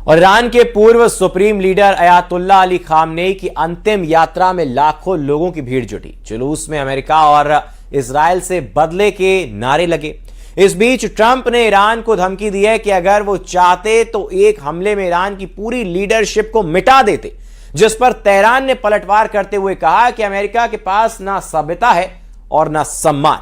और ईरान के पूर्व supreme leader Ayatollah Ali Khamenei की अंतिम यात्रा में लाखों लोगों की भीड़ जुटी। जुलूस में अमेरिका और इजराइल से बदले के नारे लगे। इस बीच ट्रंप ने ईरान को धमकी दी है कि अगर वो चाहते तो एक हमले में ईरान की पूरी लीडरशिप को मिटा देते, जिस पर तेहरान ने पलटवार करते हुए कहा कि अमेरिका के पास ना सभ्यता है और ना सम्मान।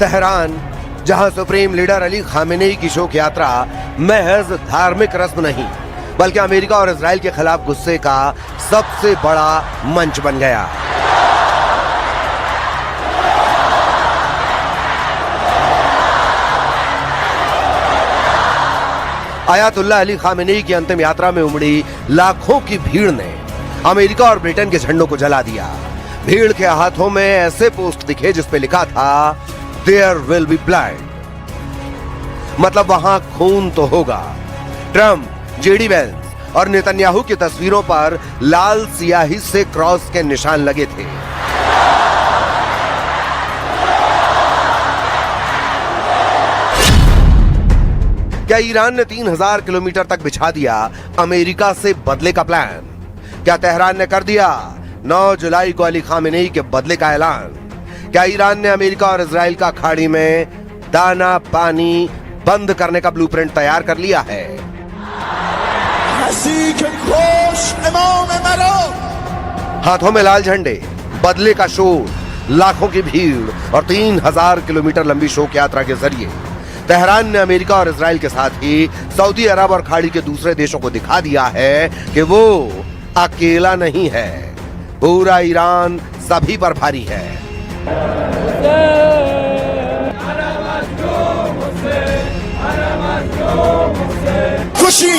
तेहरान, जहां सुप्रीम लीडर अली खामेनेई की शोक यात्रा महज धार्मिक रस्म नहीं बल्कि अमेरिका और इजराइल के खिलाफ गुस्से का सबसे बड़ा मंच बन गया। अयातुल्ला अली खामेनेई की अंतिम यात्रा में उमड़ी लाखों की भीड़ ने अमेरिका और ब्रिटेन के झंडों को जला दिया। भीड़ के हाथों में ऐसे पोस्ट दिखे जिस पे लिखा था देयर विल बी ब्लड, मतलब वहां खून तो होगा। ट्रंप, जेडी वेंस और नेतन्याहू की तस्वीरों पर लाल सियाही से क्रॉस के निशान लगे थे। क्या ईरान ने 3000 किलोमीटर तक बिछा दिया अमेरिका से बदले का प्लान? क्या तेहरान ने कर दिया 9 जुलाई को अली खामेनेई के बदले का ऐलान? क्या ईरान ने अमेरिका और इजराइल का खाड़ी में दाना पानी बंद करने का ब्लूप्रिंट तैयार कर लिया है? हाथों में लाल झंडे, बदले का शोर, लाखों की भीड़ और 3000 किलोमीटर लंबी शोक यात्रा के जरिए तेहरान ने अमेरिका और इजराइल के साथ ही सऊदी अरब और खाड़ी के दूसरे देशों को दिखा दिया है कि वो अकेला नहीं है, पूरा ईरान सभी पर भारी है। खुशी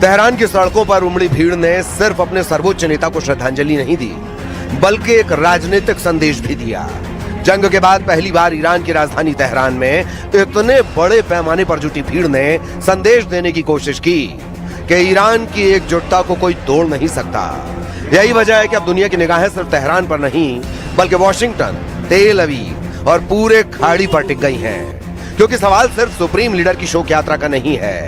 तेहरान की सड़कों पर उमड़ी भीड़ ने सिर्फ अपने सर्वोच्च नेता को श्रद्धांजलि नहीं दी बल्कि एक राजनीतिक संदेश भी दिया। जंग के बाद पहली बार ईरान की राजधानी तेहरान में इतने बड़े पैमाने पर जुटी भीड़ ने संदेश देने की कोशिश की कि ईरान की एकजुटता को कोई तोड़ नहीं सकता। यही वजह है कि अब दुनिया की निगाहें सिर्फ तेहरान पर नहीं बल्कि वॉशिंगटन, तेल अवीव और पूरे खाड़ी पर टिक गई हैं, क्योंकि सवाल सिर्फ सुप्रीम लीडर की शोक यात्रा का नहीं है।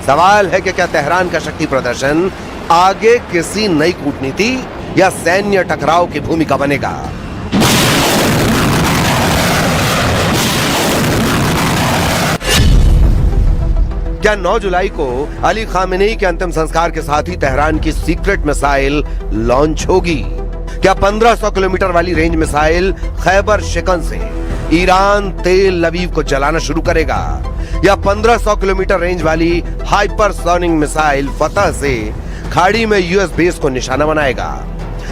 सवाल है कि क्या तेहरान का शक्ति प्रदर्शन आगे किसी नई कूटनीति या सैन्य टकराव की भूमिका बनेगा? क्या 9 जुलाई को अली खामेनेई के अंतिम संस्कार के साथ ही तेहरान की सीक्रेट मिसाइल लॉन्च होगी? क्या 1500 किलोमीटर वाली रेंज मिसाइल खैबर शिकन से ईरान तेल अवीव को जलाना शुरू करेगा? या 1500 किलोमीटर रेंज वाली हाइपरसोनिक मिसाइल फतह से खाड़ी में यूएस बेस को निशाना बनाएगा?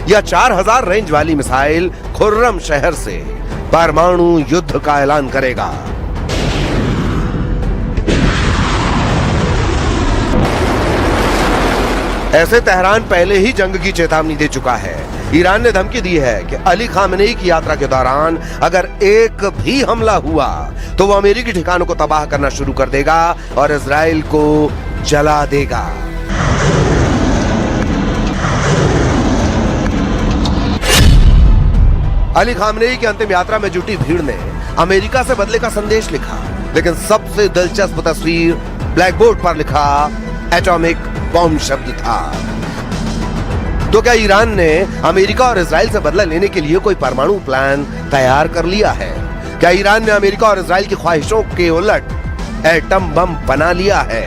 या 4000 रेंज वाली मिसाइल खुर्रम शहर से परमाणु युद्ध का ऐलान करेगा? ऐसे तेहरान पहले ही जंग की चेतावनी दे चुका है। ईरान ने धमकी दी है कि अली खामेनेई की यात्रा के दौरान अगर एक भी हमला हुआ तो वो अमेरिकी ठिकानों को तबाह करना शुरू कर देगा और इजराइल को जला देगा। अली खामेनेई की अंतिम यात्रा में जुटी भीड़ ने अमेरिका से बदले का संदेश लिखा, लेकिन सबसे दिलचस्प तस्वीर ब्लैकबोर्ड पर लिखा एटॉमिक बॉम्ब शब्द था। तो क्या ईरान ने अमेरिका और इजराइल से बदला लेने के लिए कोई परमाणु प्लान तैयार कर लिया है? क्या ईरान ने अमेरिका और इजराइल की ख्वाहिशों के उलट एटम बम बना लिया है?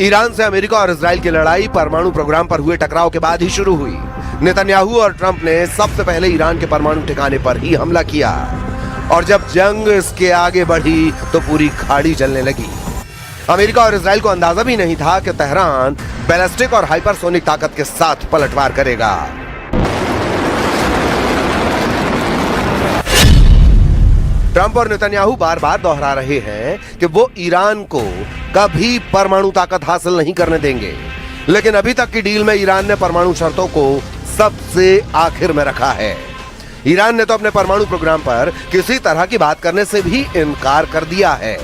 ईरान से अमेरिका और इजराइल की लड़ाई परमाणु प्रोग्राम पर हुए टकराव के बाद ही शुरू हुई। नेतन्याहू और ट्रंप ने सबसे पहले ईरान के परमाणु ठिकाने पर ही हमला किया और जब जंग इसके आगे बढ़ी तो पूरी खाड़ी जलने लगी। अमेरिका और इजराइल को अंदाजा भी नहीं था कि तेहरान बैलिस्टिक और हाइपरसोनिक ताकत के साथ पलटवार करेगा। ट्रंप और नेतन्याहू बार बार दोहरा रहे हैं कि वो ईरान को कभी परमाणु ताकत हासिल नहीं करने देंगे, लेकिन अभी तक की डील में ईरान ने परमाणु शर्तों को सबसे आखिर में रखा है। ईरान ने तो अपने परमाणु प्रोग्राम पर किसी तरह की बात करने से भी इनकार कर दिया है।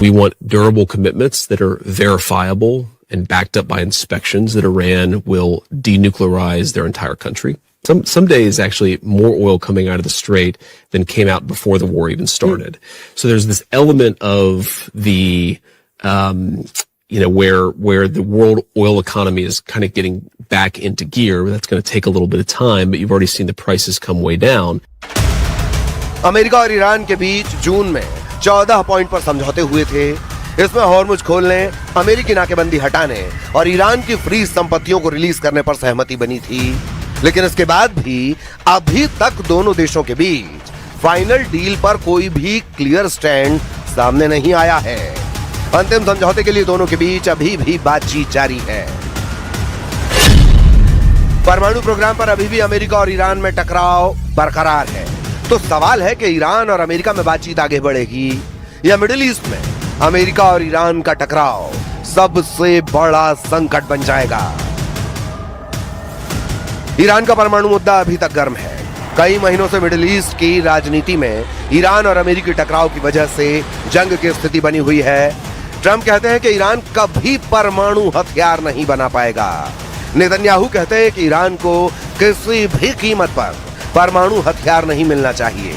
We want durable commitments that are verifiable and backed up by inspections that Iran will denuclearize their entire country. Some days actually more oil coming out of the Strait than came out before the war even started. So there's this element of the, where the world oil economy is kind of getting back into gear. That's going to take a little bit of time, but you've already seen the prices come way down. America और Iran के बीच जून में 14 point पर समझौते हुए थे। इसमें Hormuz खोलने, अमेरिकी नाकेबंदी हटाने और ईरान की फ्रीज संपत्तियों को रिलीज करने पर सहमति बनी थी। लेकिन इसके बाद भी अभी तक दोनों देशों के बीच फाइनल डील पर कोई भी क्लियर स्टैंड सामने नहीं आया है। अंतिम समझौते के लिए दोनों के बीच अभी भी बातचीत जारी है। परमाणु प्रोग्राम पर अभी भी अमेरिका और ईरान में टकराव बरकरार है। तो सवाल है कि ईरान और अमेरिका में बातचीत आगे बढ़ेगी या मिडिल ईस्ट में अमेरिका और ईरान का टकराव सबसे बड़ा संकट बन जाएगा। ईरान का परमाणु मुद्दा अभी तक गर्म है। कई महीनों से मिडिल ईस्ट की राजनीति में ईरान और अमेरिकी टकराव की वजह से जंग की स्थिति बनी हुई है। ट्रंप कहते हैं कि ईरान कभी परमाणु हथियार नहीं बना पाएगा। नेतन्याहू कहते हैं कि ईरान को किसी भी कीमत पर परमाणु हथियार नहीं मिलना चाहिए।